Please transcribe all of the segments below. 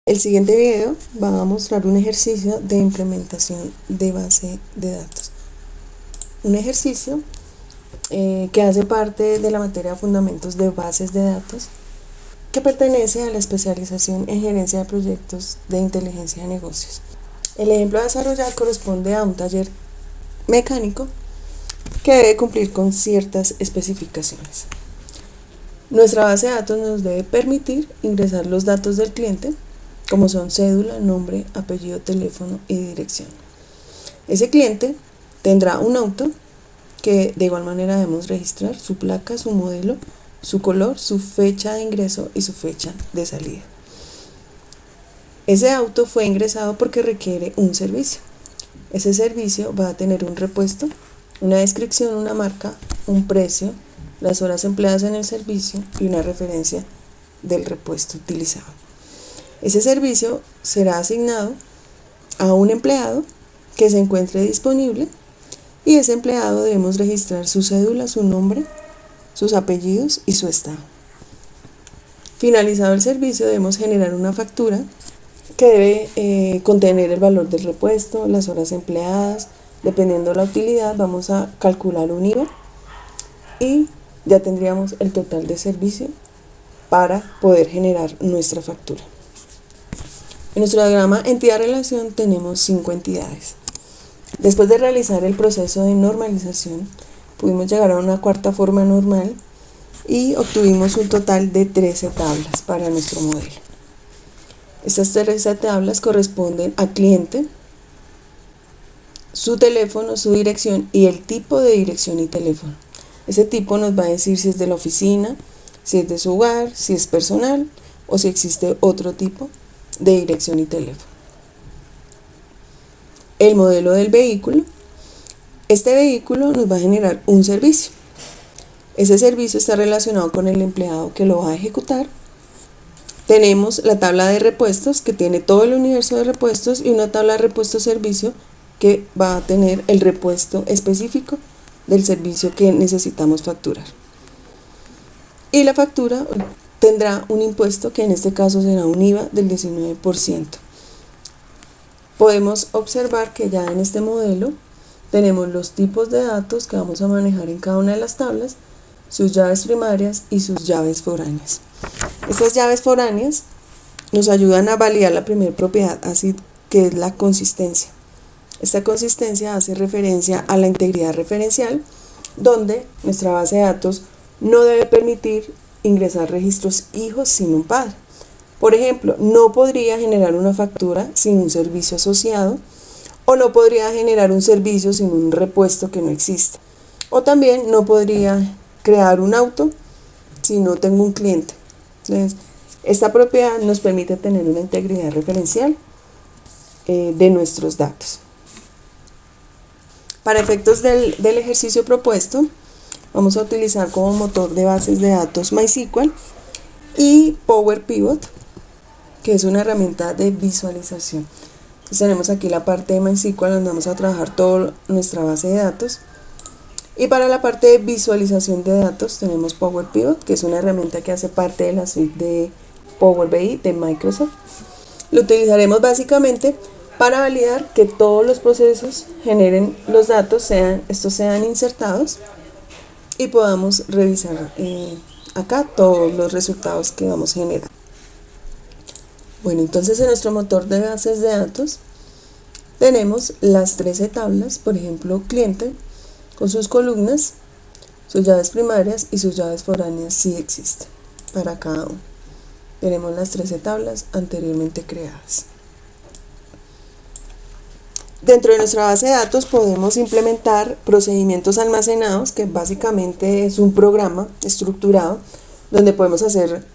El siguiente video va a mostrar un ejercicio de implementación de base de datos. Un ejercicio que hace parte de la materia Fundamentos de Bases de Datos, que pertenece a la especialización en gerencia de proyectos de inteligencia de negocios. El ejemplo a desarrollar corresponde a un taller mecánico que debe cumplir con ciertas especificaciones. Nuestra base de datos nos debe permitir ingresar los datos del cliente, como son cédula, nombre, apellido, teléfono y dirección. Ese cliente tendrá un auto que de igual manera debemos registrar su placa, su modelo, su color, su fecha de ingreso y su fecha de salida. Ese auto fue ingresado porque requiere un servicio. Ese servicio va a tener un repuesto, una descripción, una marca, un precio, las horas empleadas en el servicio y una referencia del repuesto utilizado. Ese servicio será asignado a un empleado que se encuentre disponible y ese empleado debemos registrar su cédula, su nombre, sus apellidos y su estado. Finalizado el servicio debemos generar una factura que debe contener el valor del repuesto, las horas empleadas, dependiendo de la utilidad vamos a calcular un IVA y ya tendríamos el total de servicio para poder generar nuestra factura. En nuestro diagrama entidad-relación tenemos 5 entidades. Después de realizar el proceso de normalización, pudimos llegar a una cuarta forma normal y obtuvimos un total de 13 tablas para nuestro modelo. Estas 13 tablas corresponden a cliente, su teléfono, su dirección y el tipo de dirección y teléfono. Ese tipo nos va a decir si es de la oficina, si es de su hogar, si es personal o si existe otro tipo de dirección y teléfono. El modelo del vehículo. Este vehículo nos va a generar un servicio. Ese servicio está relacionado con el empleado que lo va a ejecutar. Tenemos la tabla de repuestos que tiene todo el universo de repuestos y una tabla de repuesto servicio que va a tener el repuesto específico del servicio que necesitamos facturar. Y la factura tendrá un impuesto que en este caso será un IVA del 19%. Podemos observar que ya en este modelo tenemos los tipos de datos que vamos a manejar en cada una de las tablas, sus llaves primarias y sus llaves foráneas. Estas llaves foráneas nos ayudan a validar la primera propiedad, así que es la consistencia. Esta consistencia hace referencia a la integridad referencial, donde nuestra base de datos no debe permitir ingresar registros hijos sin un padre. Por ejemplo, no podría generar una factura sin un servicio asociado o no podría generar un servicio sin un repuesto que no existe. O también no podría crear un auto si no tengo un cliente. Entonces, esta propiedad nos permite tener una integridad referencial de nuestros datos. Para efectos del ejercicio propuesto, vamos a utilizar como motor de bases de datos MySQL y Power Pivot, que es una herramienta de visualización. Entonces tenemos aquí la parte de MySQL donde vamos a trabajar toda nuestra base de datos. Y para la parte de visualización de datos tenemos Power Pivot, que es una herramienta que hace parte de la suite de Power BI de Microsoft. Lo utilizaremos básicamente para validar que todos los procesos generen los datos, estos sean insertados y podamos revisar acá todos los resultados que vamos a generar. Bueno, entonces en nuestro motor de bases de datos tenemos las 13 tablas, por ejemplo, cliente, con sus columnas, sus llaves primarias y sus llaves foráneas si existen para cada uno. Tenemos las 13 tablas anteriormente creadas. Dentro de nuestra base de datos podemos implementar procedimientos almacenados, que básicamente es un programa estructurado donde podemos hacer,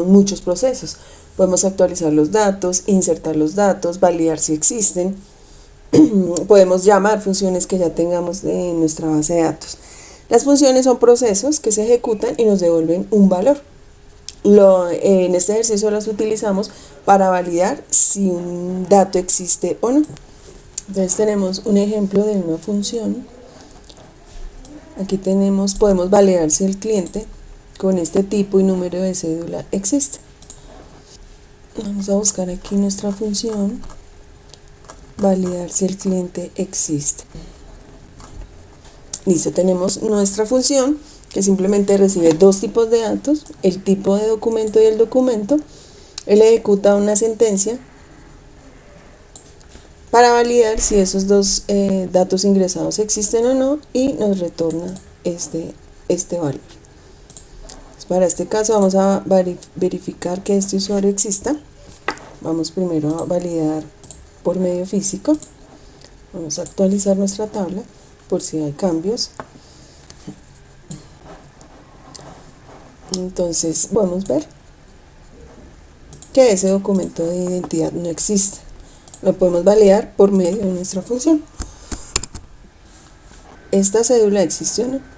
muchos procesos. Podemos actualizar los datos, insertar los datos, validar si existen. Podemos llamar funciones que ya tengamos en nuestra base de datos. Las funciones son procesos que se ejecutan y nos devuelven un valor. En este ejercicio las utilizamos para validar si un dato existe o no. Entonces tenemos un ejemplo de una función. Aquí podemos validar si el cliente con este tipo y número de cédula existe. Vamos a buscar aquí nuestra función, validar si el cliente existe. Listo, tenemos nuestra función que simplemente recibe dos tipos de datos, el tipo de documento y el documento. Él ejecuta una sentencia para validar si esos dos datos ingresados existen o no y nos retorna este valor. Para este caso vamos a verificar que este usuario exista. Vamos primero a validar por medio físico. Vamos a actualizar nuestra tabla por si hay cambios. Entonces podemos ver que ese documento de identidad no existe. Lo podemos validar por medio de nuestra función. ¿Esta cédula existe o no?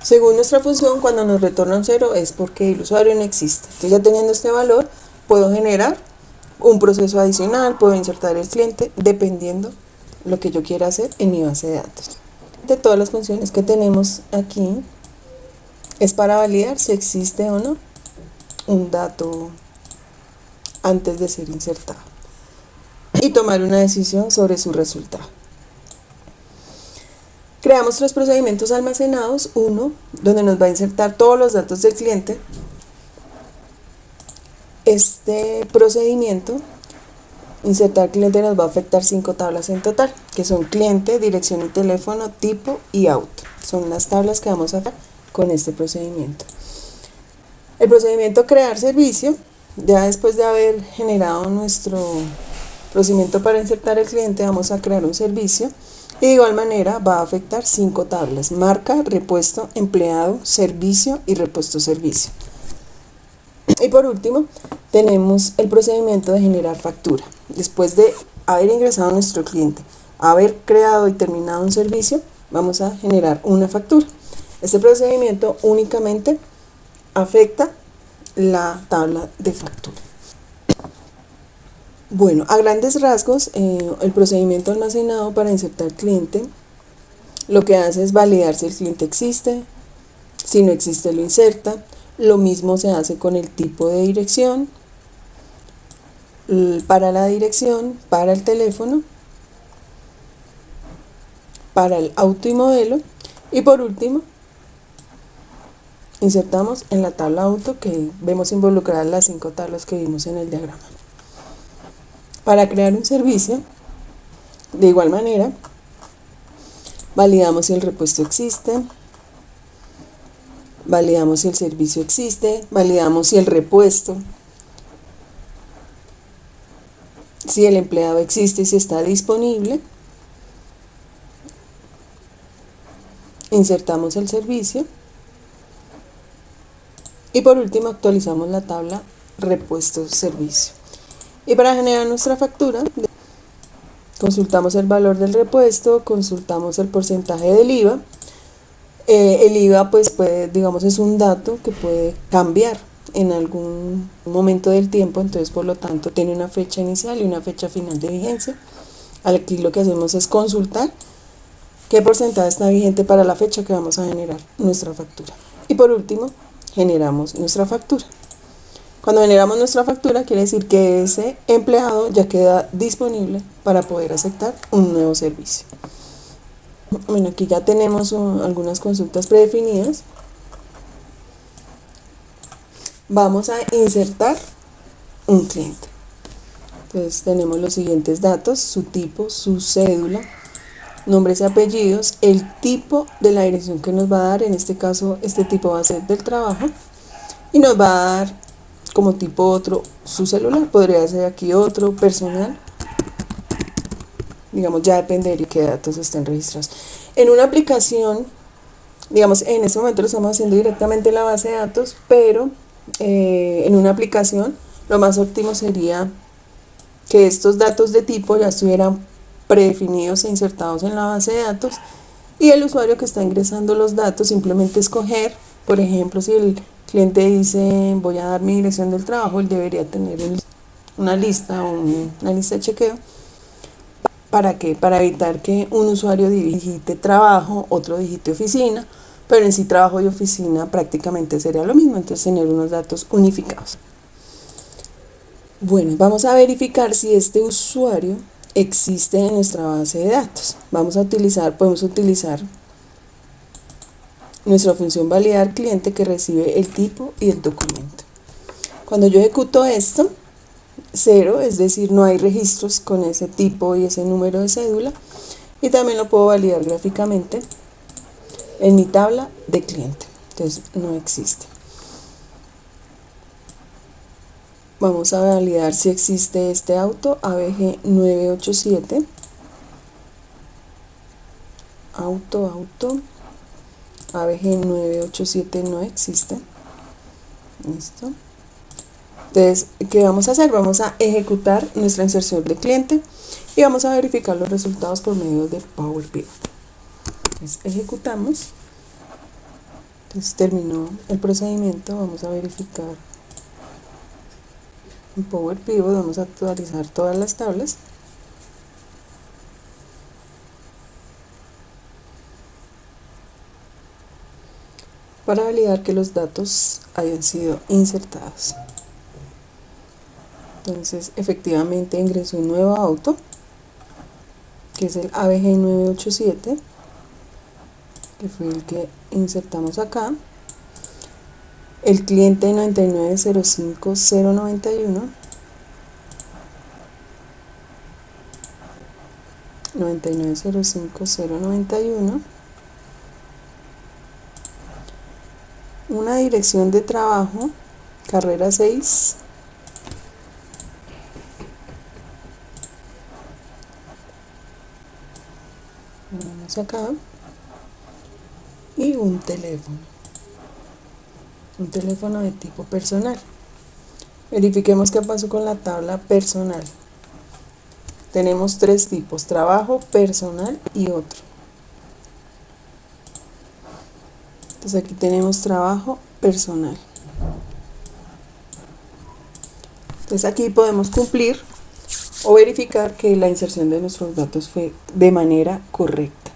Según nuestra función, cuando nos retorna un 0 es porque el usuario no existe. Entonces, ya teniendo este valor, puedo generar un proceso adicional, puedo insertar el cliente, dependiendo lo que yo quiera hacer en mi base de datos. De todas las funciones que tenemos aquí, es para validar si existe o no un dato antes de ser insertado y tomar una decisión sobre su resultado. Creamos tres procedimientos almacenados, uno donde nos va a insertar todos los datos del cliente. Este procedimiento, insertar cliente, nos va a afectar 5 tablas en total, que son cliente, dirección y teléfono, tipo y auto. Son las tablas que vamos a hacer con este procedimiento. El procedimiento crear servicio, ya después de haber generado nuestro procedimiento para insertar el cliente, vamos a crear un servicio. Y de igual manera va a afectar 5 tablas: marca, repuesto, empleado, servicio y repuesto servicio. Y por último tenemos el procedimiento de generar factura. Después de haber ingresado a nuestro cliente, haber creado y terminado un servicio, vamos a generar una factura. Este procedimiento únicamente afecta la tabla de factura. Bueno, a grandes rasgos, el procedimiento almacenado para insertar cliente lo que hace es validar si el cliente existe. Si no existe, lo inserta. Lo mismo se hace con el tipo de dirección, para la dirección, para el teléfono, para el auto y modelo, y por último insertamos en la tabla auto, que vemos involucradas las 5 tablas que vimos en el diagrama. Para crear un servicio, de igual manera, validamos si el repuesto existe, validamos si el servicio existe, validamos si el repuesto, si el empleado existe y si está disponible, insertamos el servicio y por último actualizamos la tabla repuesto servicio. Y para generar nuestra factura, consultamos el valor del repuesto, consultamos el porcentaje del IVA. El IVA pues es un dato que puede cambiar en algún momento del tiempo, entonces por lo tanto tiene una fecha inicial y una fecha final de vigencia. Aquí lo que hacemos es consultar qué porcentaje está vigente para la fecha que vamos a generar nuestra factura. Y por último, generamos nuestra factura. Cuando generamos nuestra factura, quiere decir que ese empleado ya queda disponible para poder aceptar un nuevo servicio. Bueno, aquí ya tenemos algunas consultas predefinidas. Vamos a insertar un cliente. Entonces tenemos los siguientes datos: su tipo, su cédula, nombres y apellidos, el tipo de la dirección que nos va a dar. En este caso, este tipo va a ser del trabajo y nos va a dar como tipo otro su celular. Podría ser aquí otro personal, digamos, ya dependería de qué datos estén registrados. En una aplicación, digamos, en este momento lo estamos haciendo directamente en la base de datos, pero en una aplicación lo más óptimo sería que estos datos de tipo ya estuvieran predefinidos e insertados en la base de datos, y el usuario que está ingresando los datos simplemente escoger. Por ejemplo, si el cliente dice voy a dar mi dirección del trabajo, él debería tener una lista de chequeo. ¿Para qué? Para evitar que un usuario digite trabajo, otro digite oficina, pero en sí trabajo y oficina prácticamente sería lo mismo, entonces tener unos datos unificados. Bueno, vamos a verificar si este usuario existe en nuestra base de datos. Podemos utilizar nuestra función validar cliente, que recibe el tipo y el documento. Cuando yo ejecuto esto, 0, es decir, no hay registros con ese tipo y ese número de cédula, y también lo puedo validar gráficamente en mi tabla de cliente. Entonces no existe. Vamos a validar si existe este auto, ABG 987. Auto, ABG 987 no existe. Listo. Entonces, ¿qué vamos a hacer? Vamos a ejecutar nuestra inserción de cliente y vamos a verificar los resultados por medio de Power Pivot. Entonces, ejecutamos. Entonces, terminó el procedimiento. Vamos a verificar en Power Pivot. Vamos a actualizar todas las tablas. Para validar que los datos hayan sido insertados. Entonces, efectivamente ingresó un nuevo auto, que es el ABG 987, que fue el que insertamos acá. El cliente 9905091, 9905091, una dirección de trabajo, carrera 6, vamos acá, y un teléfono de tipo personal. Verifiquemos qué pasó con la tabla personal. Tenemos tres tipos: trabajo, personal y otro. Entonces aquí tenemos trabajo, personal. Entonces aquí podemos cumplir o verificar que la inserción de nuestros datos fue de manera correcta.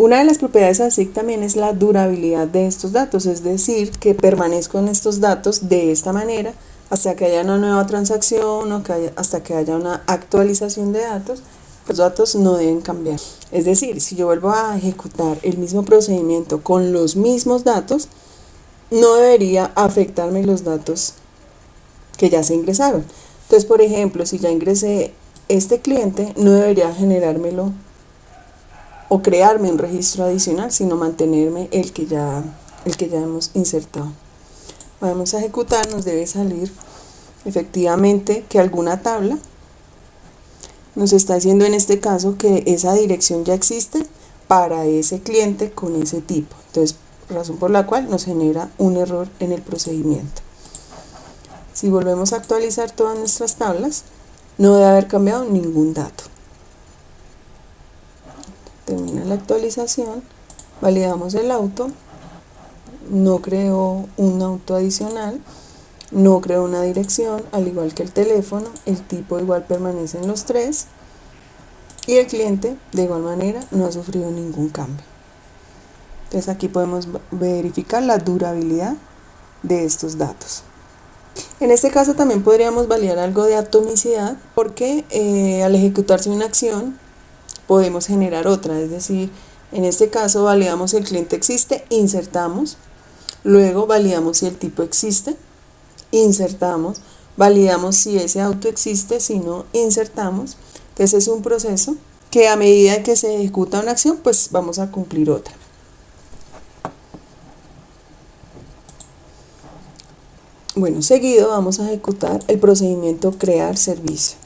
Una de las propiedades ASIC también es la durabilidad de estos datos, es decir, que permanezcan estos datos de esta manera hasta que haya una nueva transacción o hasta que haya una actualización de datos. Los datos no deben cambiar. Es decir, si yo vuelvo a ejecutar el mismo procedimiento con los mismos datos, no debería afectarme los datos que ya se ingresaron. Entonces, por ejemplo, si ya ingresé este cliente, no debería generármelo o crearme un registro adicional, sino mantenerme el que ya hemos insertado. Vamos a ejecutar, nos debe salir efectivamente que alguna tabla nos está diciendo en este caso que esa dirección ya existe para ese cliente con ese tipo. Entonces, razón por la cual nos genera un error en el procedimiento. Si volvemos a actualizar todas nuestras tablas, no debe haber cambiado ningún dato. Termina la actualización, validamos el auto, no creó un auto adicional, no creó una dirección, al igual que el teléfono, el tipo igual permanece en los tres y el cliente de igual manera no ha sufrido ningún cambio. Entonces aquí podemos verificar la durabilidad de estos datos. En este caso también podríamos validar algo de atomicidad, porque al ejecutarse una acción podemos generar otra, es decir, en este caso validamos si el cliente existe, insertamos, luego validamos si el tipo existe, insertamos, validamos si ese auto existe, si no, insertamos. Entonces es un proceso que a medida que se ejecuta una acción, pues vamos a cumplir otra. Bueno, seguido vamos a ejecutar el procedimiento crear servicio.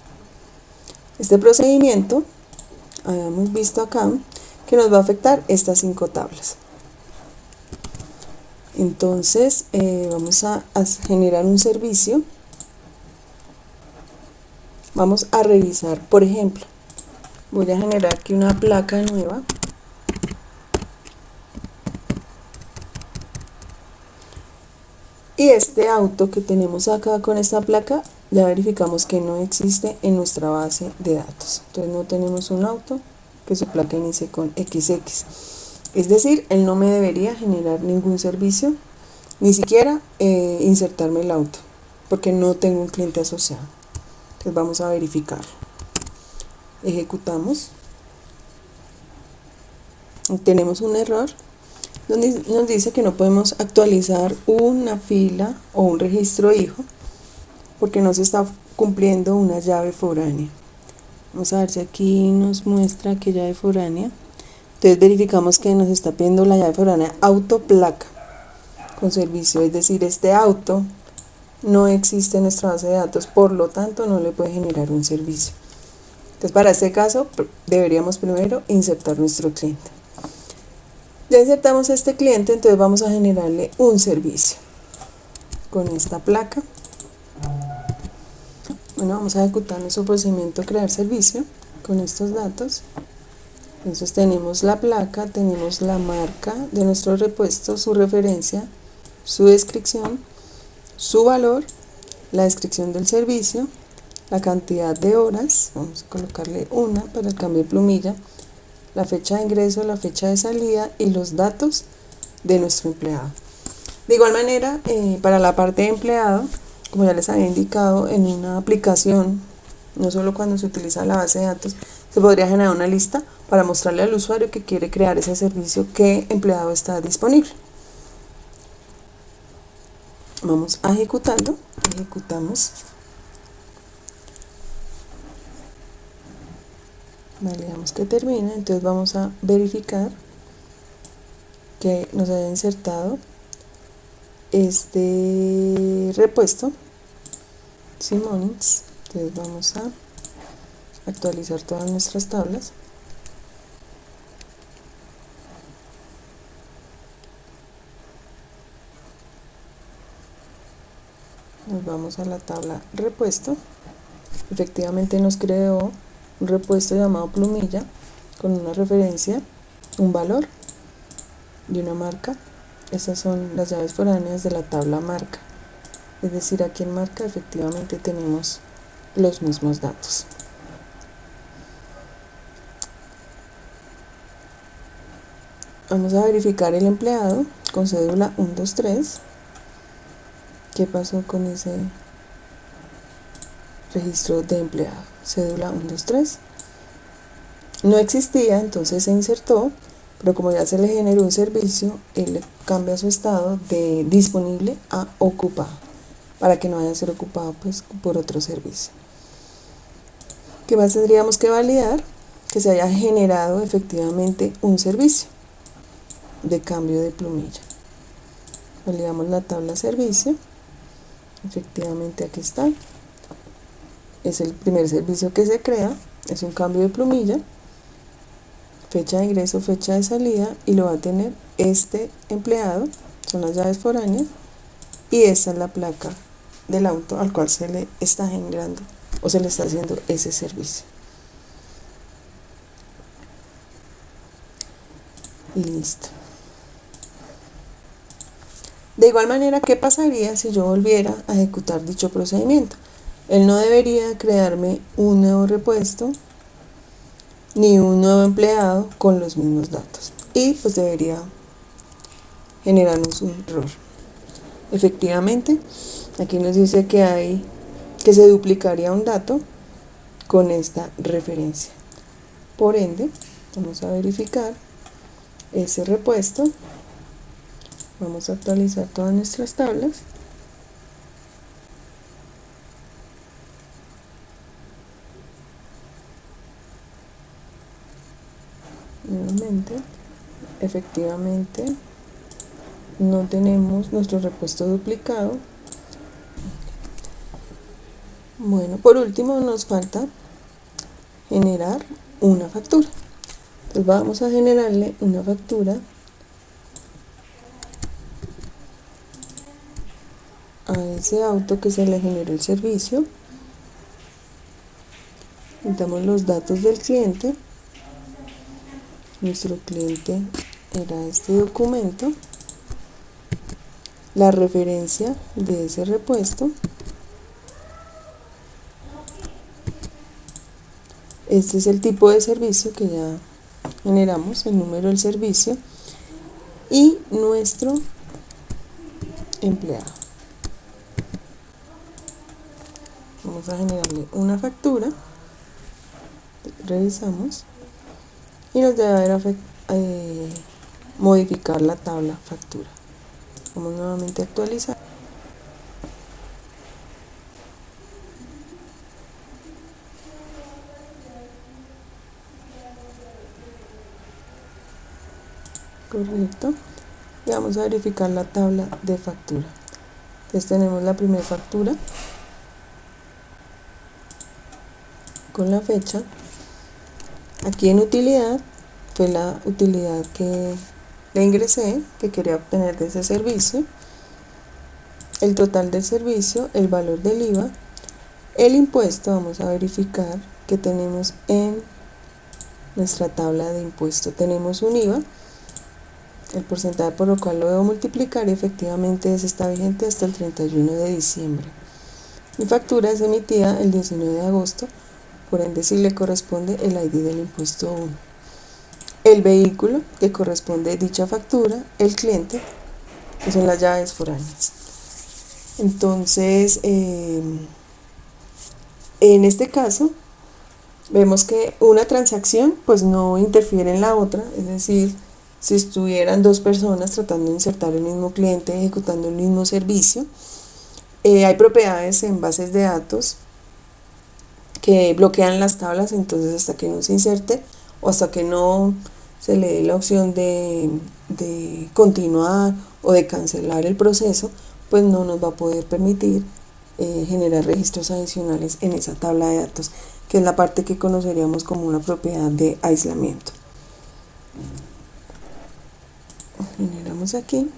Este procedimiento, habíamos visto acá, que nos va a afectar estas 5 tablas. Entonces vamos a generar un servicio. Vamos a revisar, por ejemplo, voy a generar aquí una placa nueva. Y este auto que tenemos acá con esta placa, ya verificamos que no existe en nuestra base de datos. Entonces no tenemos un auto que su placa inicie con XX. Es decir, él no me debería generar ningún servicio, ni siquiera insertarme el auto. porque no tengo un cliente asociado. Entonces vamos a verificar. Ejecutamos. Tenemos un error donde nos dice que no podemos actualizar una fila o un registro hijo porque no se está cumpliendo una llave foránea. Vamos a ver si aquí nos muestra qué llave foránea. Entonces verificamos que nos está pidiendo la llave foránea autoplaca con servicio, es decir, este auto no existe en nuestra base de datos, por lo tanto no le puede generar un servicio. Entonces para este caso deberíamos primero insertar nuestro cliente. Ya insertamos a este cliente, entonces vamos a generarle un servicio con esta placa. Bueno, vamos a ejecutar nuestro procedimiento crear servicio con estos datos. Entonces tenemos la placa, tenemos la marca de nuestro repuesto, su referencia, su descripción, su valor, la descripción del servicio, la cantidad de horas, vamos a colocarle una para el cambio de plumilla, la fecha de ingreso, la fecha de salida y los datos de nuestro empleado. De igual manera, para la parte de empleado, como ya les había indicado, en una aplicación, no solo cuando se utiliza la base de datos, se podría generar una lista para mostrarle al usuario que quiere crear ese servicio qué empleado está disponible. Vamos a ejecutando, ejecutamos, validamos que termina, entonces vamos a verificar que nos haya insertado este repuesto Simonix. Entonces vamos a actualizar todas nuestras tablas. Nos vamos a la tabla repuesto. Efectivamente nos creó un repuesto llamado plumilla con una referencia, un valor y una marca. Estas son las llaves foráneas de la tabla marca. Es decir, aquí en marca efectivamente tenemos los mismos datos. Vamos a verificar el empleado con cédula 123. ¿Qué pasó con ese registro de empleado? Cédula 123 no existía, entonces se insertó, pero como ya se le generó un servicio, él le cambia su estado de disponible a ocupado, para que no vaya a ser ocupado pues por otro servicio. ¿Qué más tendríamos que validar? Que se haya generado efectivamente un servicio de cambio de plumilla. Validamos la tabla servicio. Efectivamente aquí está. Es el primer servicio que se crea. Es un cambio de plumilla. Fecha de ingreso, fecha de salida. Y lo va a tener este empleado. Son las llaves foráneas. Y esta es la placa del auto al cual se le está generando o se le está haciendo ese servicio. Y listo. De igual manera, ¿qué pasaría si yo volviera a ejecutar dicho procedimiento? Él no debería crearme un nuevo repuesto ni un nuevo empleado con los mismos datos. Y pues debería generarnos un error. Efectivamente, aquí nos dice que se duplicaría un dato con esta referencia. Por ende, vamos a verificar ese repuesto. Vamos a actualizar todas nuestras tablas. Nuevamente, efectivamente, no tenemos nuestro repuesto duplicado. Bueno, por último nos falta generar una factura. Entonces vamos a generarle una factura a ese auto que se le generó el servicio. Damos los datos del cliente. Nuestro cliente era este documento, la referencia de ese repuesto, este es el tipo de servicio que ya generamos, el número del servicio y nuestro empleado. Vamos a generarle una factura, revisamos y nos debe modificar la tabla factura. Vamos nuevamente a actualizar. Correcto. Y vamos a verificar la tabla de factura. Entonces tenemos la primera factura con la fecha. Aquí en utilidad fue la utilidad que le ingresé, que quería obtener de ese servicio, el total del servicio, el valor del IVA, el impuesto. Vamos a verificar que tenemos en nuestra tabla de impuesto, tenemos un IVA, el porcentaje por lo cual lo debo multiplicar y efectivamente ese está vigente hasta el 31 de diciembre. Mi factura es emitida el 19 de agosto, por ende sí le corresponde el ID del impuesto 1. El vehículo que corresponde a dicha factura, el cliente, que son las llaves foráneas. Entonces, en este caso, vemos que una transacción pues no interfiere en la otra, es decir, si estuvieran dos personas tratando de insertar el mismo cliente, ejecutando el mismo servicio, hay propiedades en bases de datos que bloquean las tablas, entonces hasta que no se inserte o hasta que no se le dé la opción de continuar o de cancelar el proceso, pues no nos va a poder permitir generar registros adicionales en esa tabla de datos, que es la parte que conoceríamos como una propiedad de aislamiento. Generamos aquí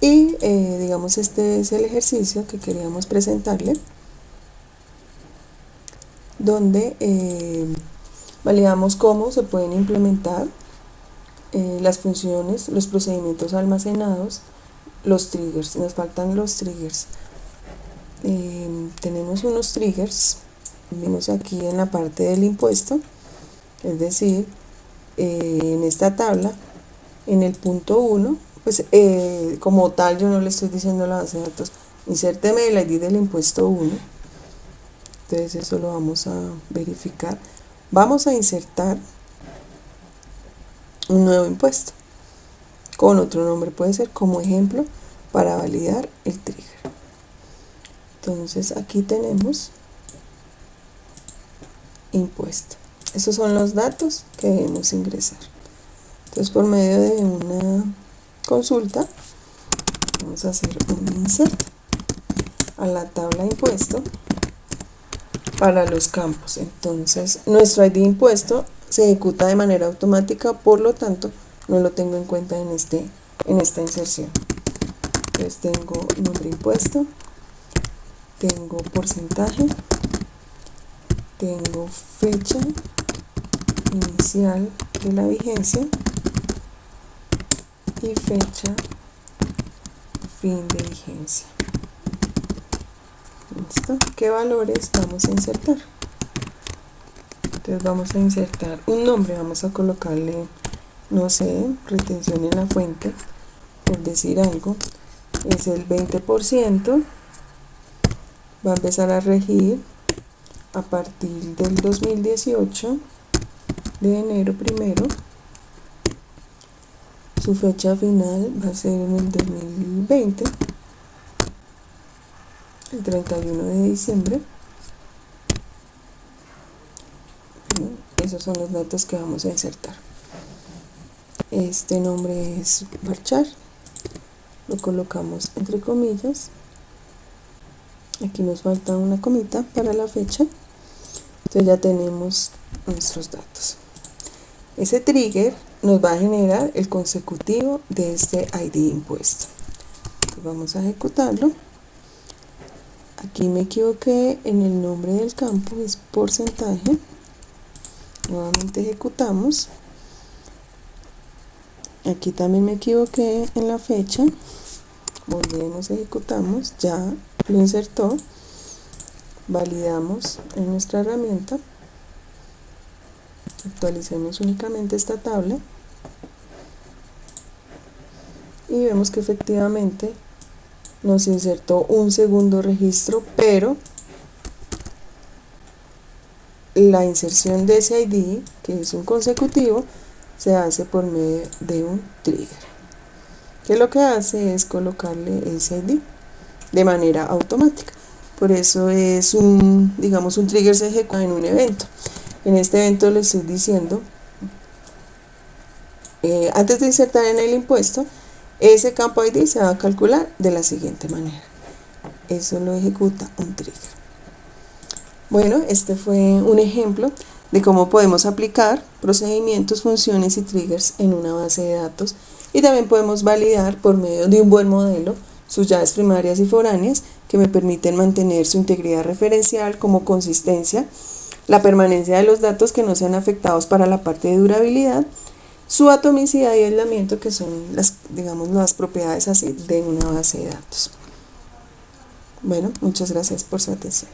y digamos este es el ejercicio que queríamos presentarle, donde validamos cómo se pueden implementar las funciones, los procedimientos almacenados, los triggers. Nos faltan los triggers. Tenemos unos triggers, vimos aquí en la parte del impuesto, es decir, en esta tabla, en el punto 1, pues como tal yo no le estoy diciendo a la base de datos, insérteme el ID del impuesto 1. Entonces eso lo vamos a verificar. Vamos a insertar un nuevo impuesto con otro nombre, puede ser como ejemplo para validar el trigger. Entonces aquí tenemos impuesto. Esos son los datos que debemos ingresar. Entonces por medio de una consulta vamos a hacer un insert a la tabla impuesto para los campos. Entonces nuestro ID impuesto se ejecuta de manera automática, por lo tanto no lo tengo en cuenta en esta inserción. Entonces tengo nombre impuesto, tengo porcentaje, tengo fecha inicial de la vigencia y fecha fin de vigencia. ¿Listo? ¿Qué valores vamos a insertar? Entonces vamos a insertar un nombre, vamos a colocarle, no sé, retención en la fuente, por decir algo, es el 20%, va a empezar a regir a partir del 2018, de enero 1. Su fecha final va a ser en el 2020, el 31 de diciembre. Esos son los datos que vamos a insertar. Este nombre es varchar, lo colocamos entre comillas. Aquí nos falta una comita para la fecha. Entonces ya tenemos nuestros datos. Ese trigger nos va a generar el consecutivo de este ID impuesto. Vamos a ejecutarlo. Aquí me equivoqué en el nombre del campo, es porcentaje. Nuevamente ejecutamos. Aquí también me equivoqué en la fecha. Volvemos, ejecutamos, ya lo insertó. Validamos en nuestra herramienta. Actualicemos únicamente esta tabla y vemos que efectivamente nos insertó un segundo registro, pero la inserción de ese ID, que es un consecutivo, se hace por medio de un trigger, que lo que hace es colocarle ese ID de manera automática. Por eso es digamos, un trigger se ejecuta en un evento. En este evento le estoy diciendo, antes de insertar en el impuesto, ese campo ID se va a calcular de la siguiente manera. Eso lo ejecuta un trigger. Bueno, este fue un ejemplo de cómo podemos aplicar procedimientos, funciones y triggers en una base de datos, y también podemos validar por medio de un buen modelo sus llaves primarias y foráneas, que me permiten mantener su integridad referencial como consistencia, la permanencia de los datos que no sean afectados para la parte de durabilidad, su atomicidad y aislamiento, que son digamos, las propiedades así de una base de datos. Bueno, muchas gracias por su atención.